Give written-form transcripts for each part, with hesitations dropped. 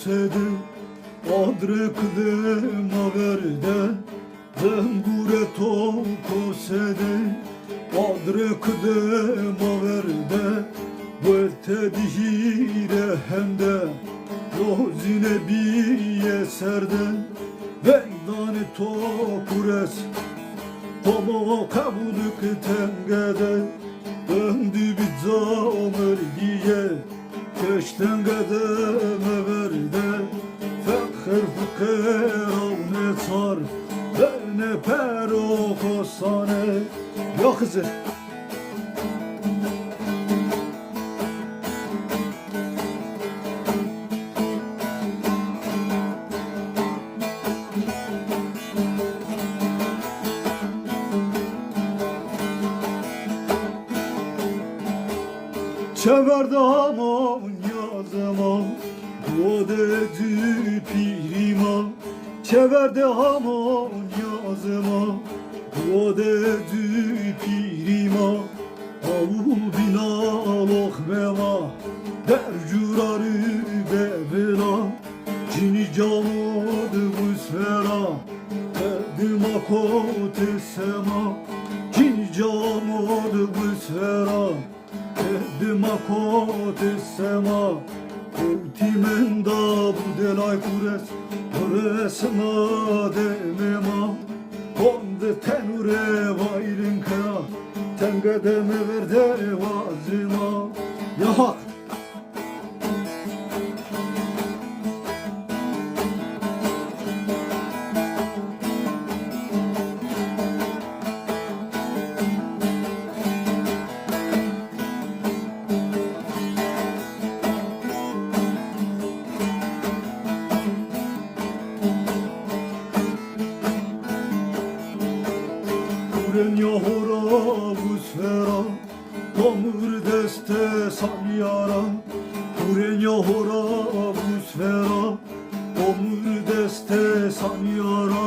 sedi adrekde maverde Zengure toko sedi adrekde maverde Velte dihire hende rozine biye serde Vendani tokures Tomo kabulük tengede Döndü bir zamır diye Keştengede meverde Fekher fukera ne sar Ne pero kosane Ya kızı Çeverde hamon yazma Godedi pirima Çeverde hamon yazma Godedi pirima Avu binaloh meva Dercurarı bevela Cini camod vusfera Edima kote sema Cini camod vusfera Edima kote sema Ultimenda budelay kures Resma demema Konde tenure vaylin kera Tengedeme verde vazima Ya hak Kuren hora vusfera Tomur deste salyara Kuren hora vusfera Tomur deste salyara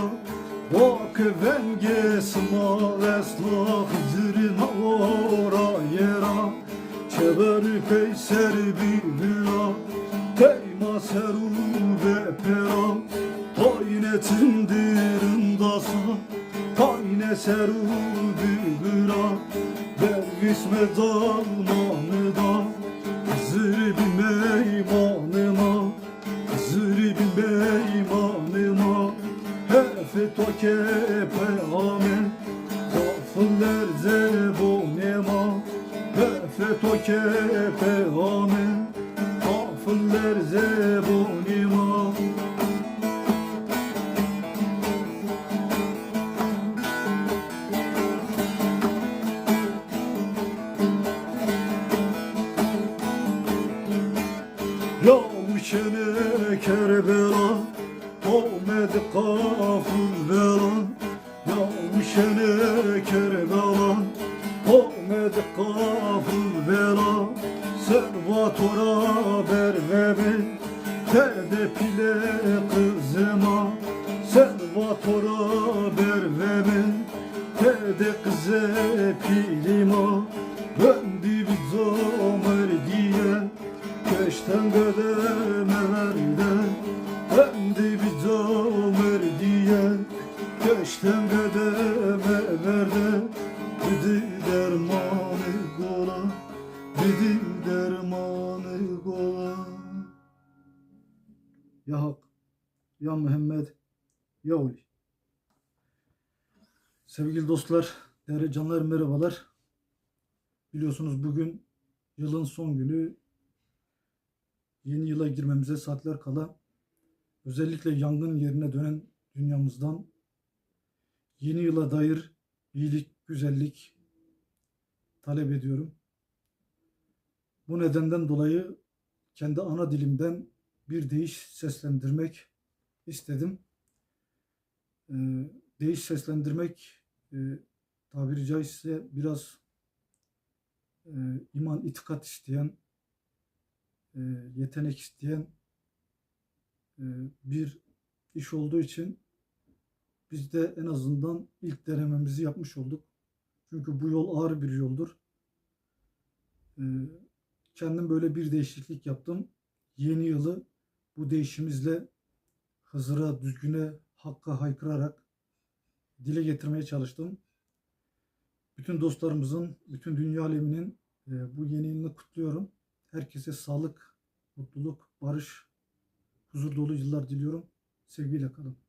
Vak venge sma veslah zirna ora yera Çever peyser bibira Teyma seru ve pera Taynetindir indasa Tayne seru bibira Bervisme dalmanıda Zirbi meymanıma Zirbi meymanıma Hefe toke pehamen Gafıller zebonema Hefe toke pehamen Gafıller zebonema Yavuşene Kerbela Tomed kaful vela Yavuşene Kerbela Tomed kaful vela Servatora bervebe Terde pile kızıma Servatora bervebe Terde kıze pilima Döndü bir zomer diye Keşten gedeme verde Döndü bir zomer diye Keşten gedeme verde Dedi dermanı gola Dedi dermanı gola Ya Hak Ya Muhammed Ya Oli Sevgili dostlar, değerli canlar merhabalar. Biliyorsunuz bugün yılın son günü. Yeni yıla girmemize saatler kala özellikle yangın yerine dönen dünyamızdan yeni yıla dair iyilik, güzellik talep ediyorum. Bu nedenden dolayı kendi ana dilimden bir deyiş seslendirmek istedim. Deyiş seslendirmek tabiri caizse biraz iman, itikat isteyen, yetenek isteyen bir iş olduğu için biz de en azından ilk denememizi yapmış olduk. Çünkü bu yol ağır bir yoldur. Kendim böyle bir değişiklik yaptım. Yeni yılı bu deyişimizle Hızır'a, düzgüne, hakka haykırarak dile getirmeye çalıştım. Bütün dostlarımızın, bütün dünya aleminin bu yeni yılını kutluyorum. Herkese sağlık, mutluluk, barış, huzur dolu yıllar diliyorum. Sevgiyle kalın.